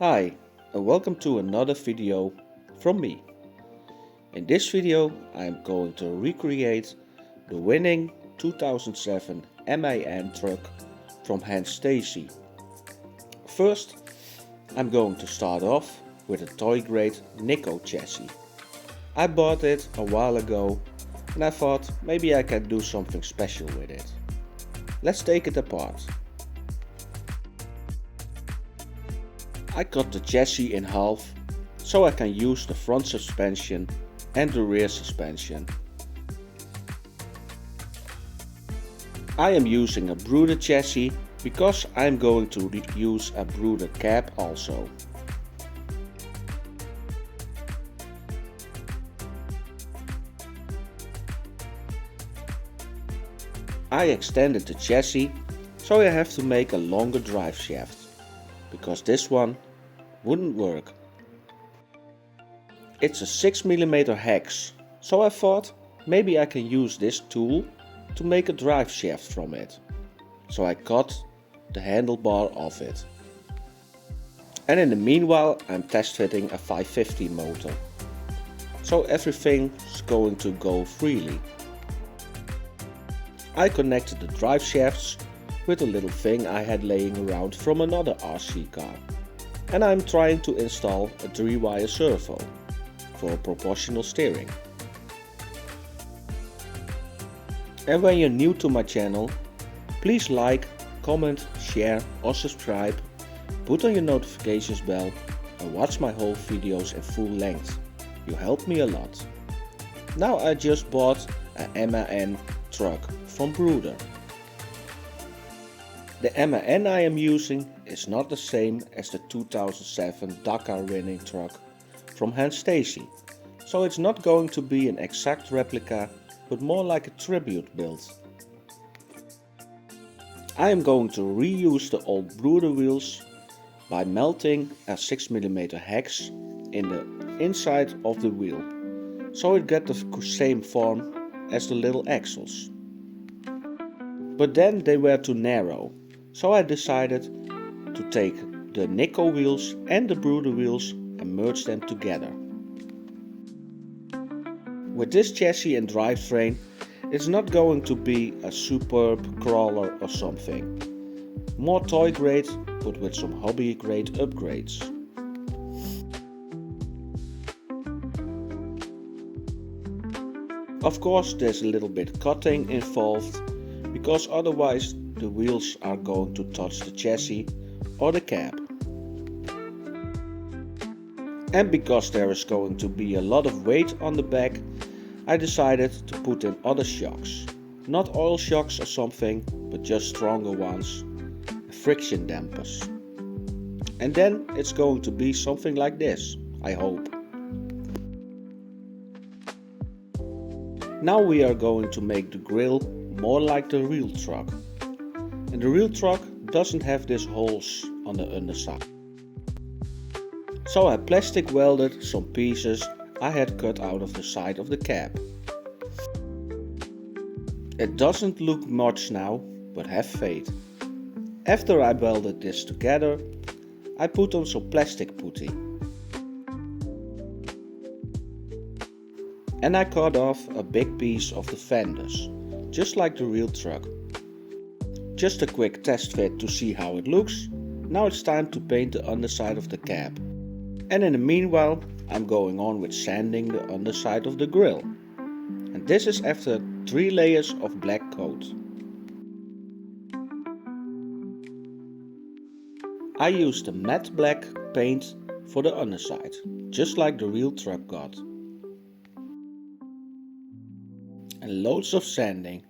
Hi, and welcome to another video from me. In this video I am going to recreate the winning 2007 MAN truck from Hans Stacey. First I'm going to start off with a toy grade Nico chassis. I bought it a while ago and I thought maybe I can do something special with it. Let's take it apart. I cut the chassis in half so I can use the front suspension and the rear suspension. I am using a Bruder chassis because I am going to use a Bruder cab also. I extended the chassis so I have to make a longer drive shaft, because this one wouldn't work. It's a 6mm hex, so I thought maybe I can use this tool to make a drive shaft from it. So I cut the handlebar off it. And in the meanwhile I'm test fitting a 550 motor. So everything's going to go freely. I connected the drive shafts with a little thing I had laying around from another RC car. And I'm trying to install a 3-wire servo for proportional steering. And when you're new to my channel, please like, comment, share or subscribe, put on your notifications bell and watch my whole videos in full length. You help me a lot. Now I just bought a MAN truck from Bruder. The MAN I am using is not the same as the 2007 Dakar winning truck from Hans Stacey, so it's not going to be an exact replica but more like a tribute build. I am going to reuse the old Bruder wheels by melting a 6mm hex in the inside of the wheel, so it gets the same form as the little axles. But then they were too narrow. So I decided to take the Nico wheels and the Bruder wheels and merge them together. With this chassis and drivetrain, it's not going to be a superb crawler or something. More toy grade, but with some hobby grade upgrades. Of course there's a little bit cutting involved, because otherwise the wheels are going to touch the chassis or the cab. And because there is going to be a lot of weight on the back, I decided to put in other shocks. Not oil shocks or something, but just stronger ones, friction dampers. And then it's going to be something like this, I hope. Now we are going to make the grille more like the real truck. And the real truck doesn't have these holes on the underside. So I plastic welded some pieces I had cut out of the side of the cab. It doesn't look much now, but have faith. After I welded this together, I put on some plastic putty. And I cut off a big piece of the fenders, just like the real truck. Just a quick test fit to see how it looks. Now it's time to paint the underside of the cab. And in the meanwhile I'm going on with sanding the underside of the grille. And this is after 3 layers of black coat. I used the matte black paint for the underside, just like the real truck got. And loads of sanding.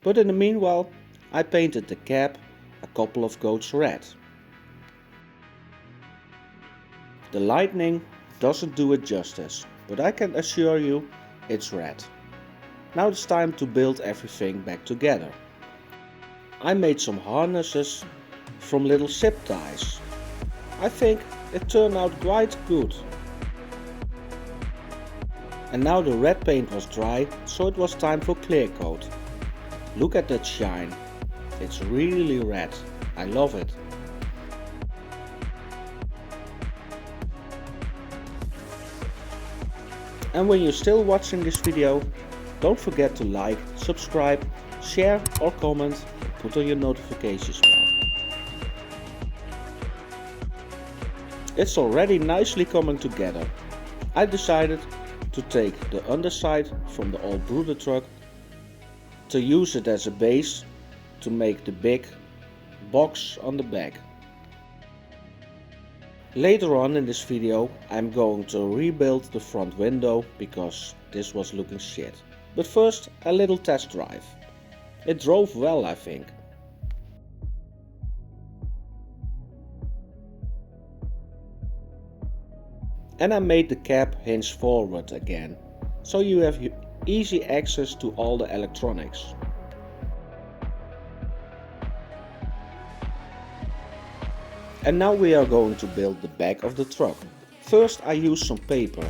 But in the meanwhile I painted the cab a couple of coats red. The lightning doesn't do it justice, but I can assure you it's red. Now it's time to build everything back together. I made some harnesses from little zip ties. I think it turned out quite good. And now the red paint was dry, so it was time for clear coat. Look at that shine. It's really red. I love it. And when you're still watching this video, don't forget to like, subscribe, share or comment and put on your notifications bell. It's already nicely coming together. I decided to take the underside from the old Bruder truck to use it as a base to make the big box on the back. Later on in this video I'm going to rebuild the front window because this was looking shit. But first a little test drive. It drove well, I think. And I made the cab hinge forward again, so you have easy access to all the electronics. And now we are going to build the back of the truck. First I used some paper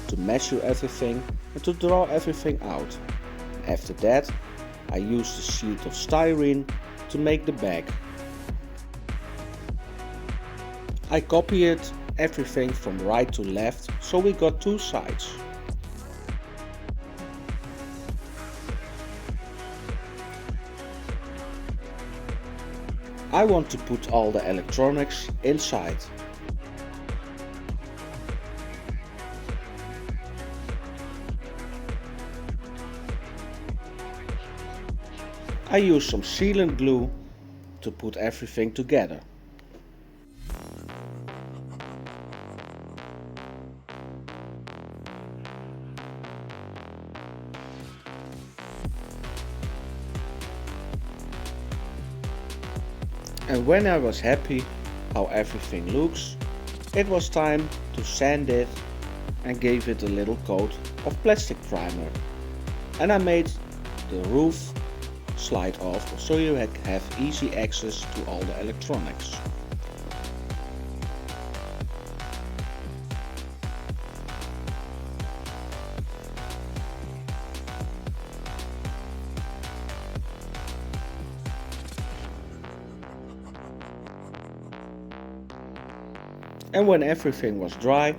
to measure everything and to draw everything out. After that I used a sheet of styrene to make the back. I copied everything from right to left, so we got two sides. I want to put all the electronics inside. I use some sealant glue to put everything together. And when I was happy how everything looks, it was time to sand it and gave it a little coat of plastic primer. And I made the roof slide off so you have easy access to all the electronics. And when everything was dry,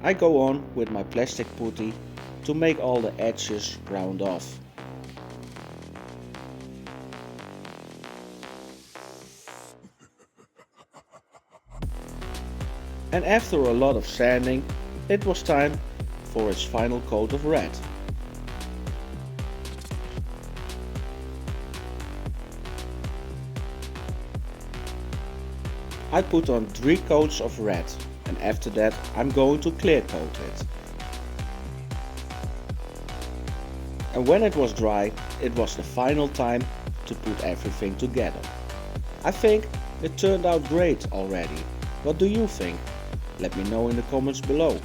I go on with my plastic putty to make all the edges round off. And after a lot of sanding, it was time for its final coat of red. I put on 3 coats of red and after that I'm going to clear coat it. And when it was dry, it was the final time to put everything together. I think it turned out great already. What do you think? Let me know in the comments below.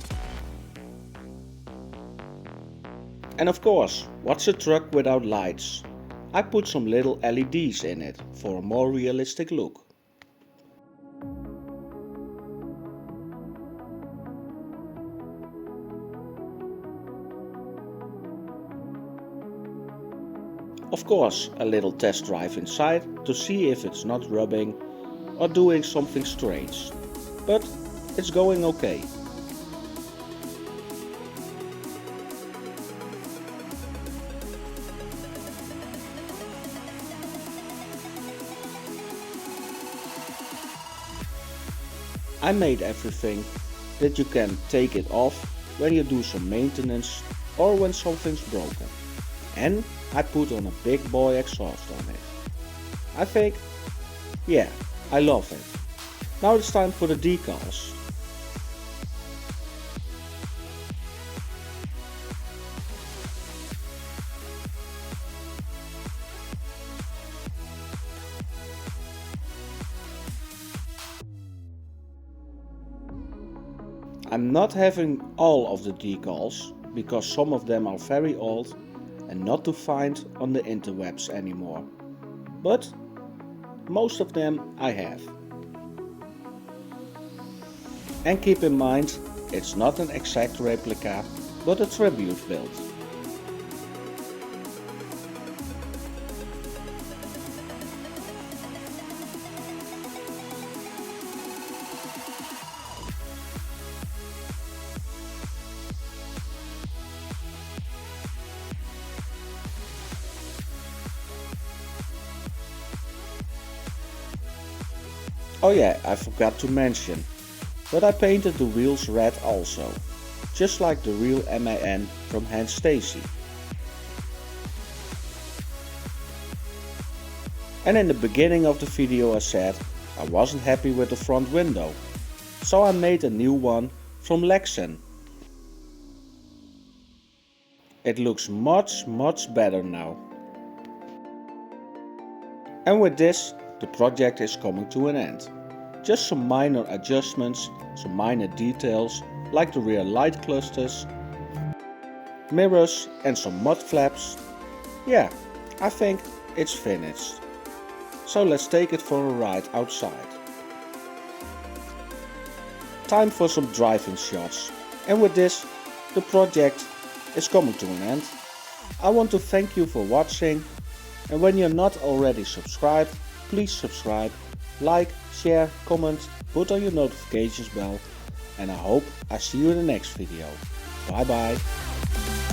And of course, what's a truck without lights? I put some little LEDs in it for a more realistic look. Of course, a little test drive inside to see if it's not rubbing or doing something strange. But it's going okay. I made everything that you can take it off when you do some maintenance or when something's broken. And I put on a big boy exhaust on it. I think, yeah, I love it. Now it's time for the decals. I'm not having all of the decals because some of them are very old and not to find on the interwebs anymore. But most of them I have. And keep in mind, it's not an exact replica, but a tribute build. Oh yeah, I forgot to mention, but I painted the wheels red also, just like the real MAN from Hans Stacey. And in the beginning of the video I said I wasn't happy with the front window, so I made a new one from Lexan. It looks much better now. And with this, the project is coming to an end. Just some minor adjustments, some minor details like the rear light clusters, mirrors and some mud flaps. Yeah, I think it's finished. So let's take it for a ride outside. Time for some driving shots. And with this, the project is coming to an end. I want to thank you for watching, and when you're not already subscribed, please subscribe, like, share, comment, put on your notifications bell, and I hope I see you in the next video. Bye bye.